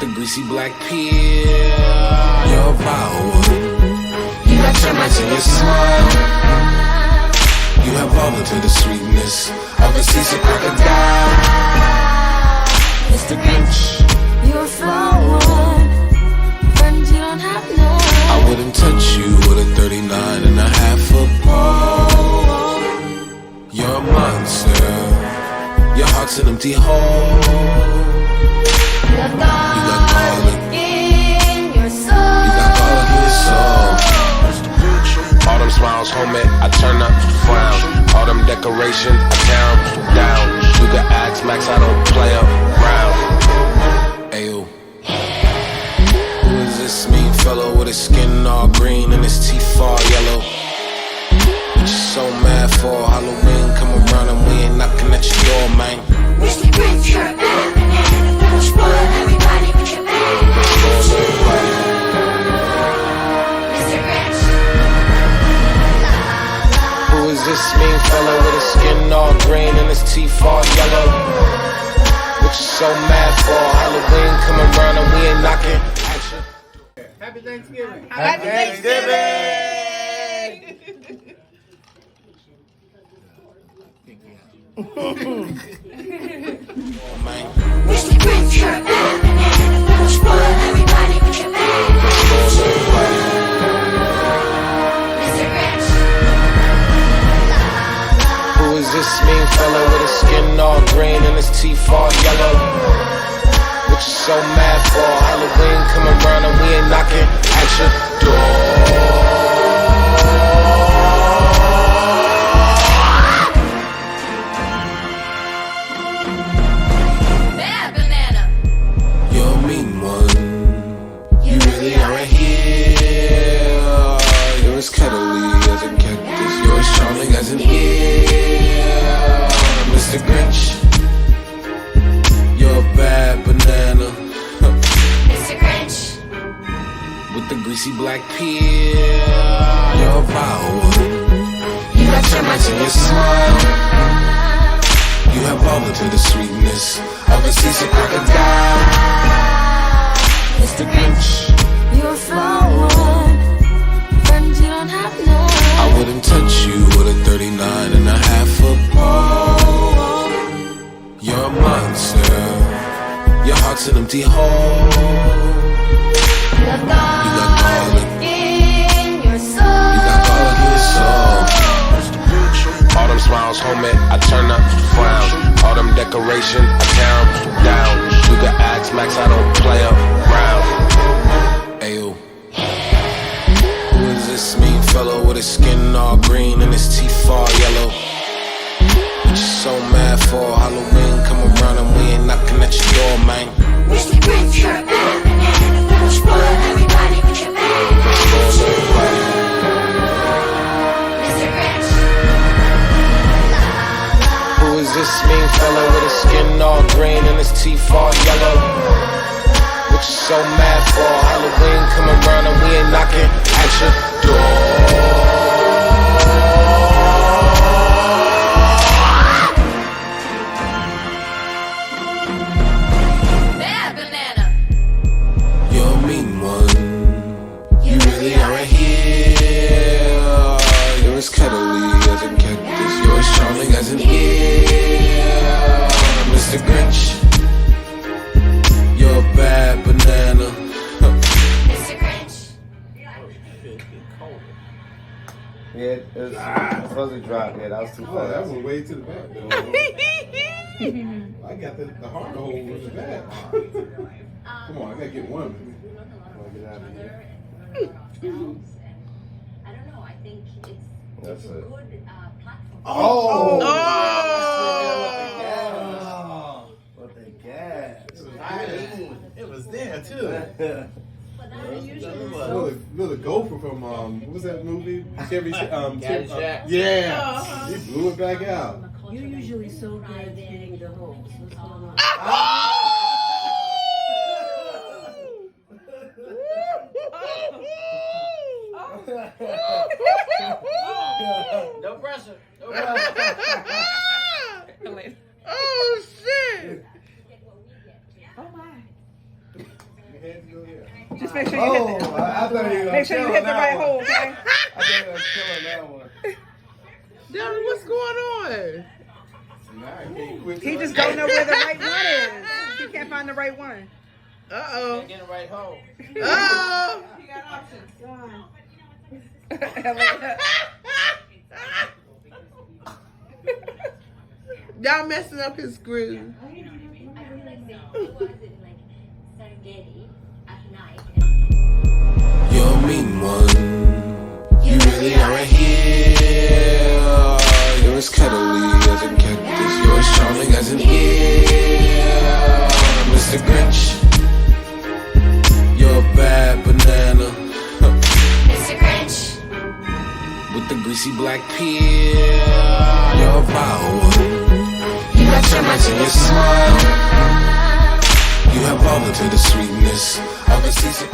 the greasy black peel. You're a vile one. You got termites in your smile. You have all into the sweetness of a seasick crocodile. Mr. Grinch, you're a flower one. Friends you don't have no. I wouldn't touch you with a 39 and a half foot pole. You're a monster. Your heart's an empty hole. You got garlic in your soul. You got garlic in your soul. All them smiles, homie, I turn up, frown. All them decorations, I tear them down. You can ask Max, I don't play around. Ayo. Who is this mean fellow with his skin all green and his teeth all yellow? What you so mad for? Halloween come around and we ain't knocking at your door, man. Mr. Grinch, you're a bad banana. Spoil everybody with your bad. Mr. Grinch. Who is this mean fellow with his skin all green and his teeth all yellow? What you so mad for? Halloween come around and we ain't knocking at your door. Happy Thanksgiving. Happy Thanksgiving. Oh, man. Mr. Grinch, you're a bad banana. Spoil everybody with your bad. Mr. Grinch. Who is this mean fellow with his skin all green and his teeth all yellow? What you so mad for? Halloween come around and we ain't knocking at your door. Bad banana. You're a mean one. You really aren't here. You're as cuddly as a cactus. You're as charming as an ear. Mr. Grinch, you're a bad banana. Mr. Grinch. With the greasy black peel. You're a vile one. You got termites in your smile. You have all into the sweetness of a seasick crocodile. Mr. Grinch, You're a flower one. Friends you don't have no. I wouldn't touch you with a 39 and a half foot pole. You're a monster. Your heart's an empty hole. You got garlic in your soul. You got garlic in your soul. All them smiles, homie, I turn up, frown. All them decorations, I tear them down. You can ask Max, I don't play around. Ayo. Who is this mean fellow with his skin all green and his teeth all yellow? What you so mad for? Halloween come around and we ain't knocking at your door, man. Mr. Grinch, you're a bad banana. Spoil everybody with your bad. Mr. Grinch. Who is this mean fellow with his skin all green and his teeth all yellow? What you so mad for? Halloween come around and we ain't knocking at your door. Bad banana. You're a mean one. You really aren't here. You're as cuddly as a cactus. You're as charming as an ear. Mr. Grinch, you're a bad banana. Mr. Grinch. Yeah, it was supposed to drop. Yeah, that was too Oh, fast. that went way to the back. I got the hard hole in the back. Come on, I gotta get one. Get out of here. I don't know. I think That's it's a it. good platform. Oh! What the gas? It was there too. But that usually Little gopher from what was that movie? Chevy Caddyshack. yeah, he blew it back out. You're usually so good at getting the host. What's going on? No pressure. No pressure. Oh shit! Oh my! make sure you hit the, I thought you were gonna make sure you kill hit the that right one. hole, okay? I thought you were gonna kill that one. Darren, what's going on? Nah, I can't quit. He just don't know where the right one is. He can't find the right one. Uh-oh. Get the right hole. Oh. Y'all messing up his groove. I feel like they was in like Serengeti at night. You're a mean one. You really are here. You're as cuddly as a cactus. You're as charming as an ear. Mr. Grinch. You're a bad banana. Mr. Grinch. With the greasy black peel. You're a vile one. You got termites in your smile. You have all the bitter sweetness of a season.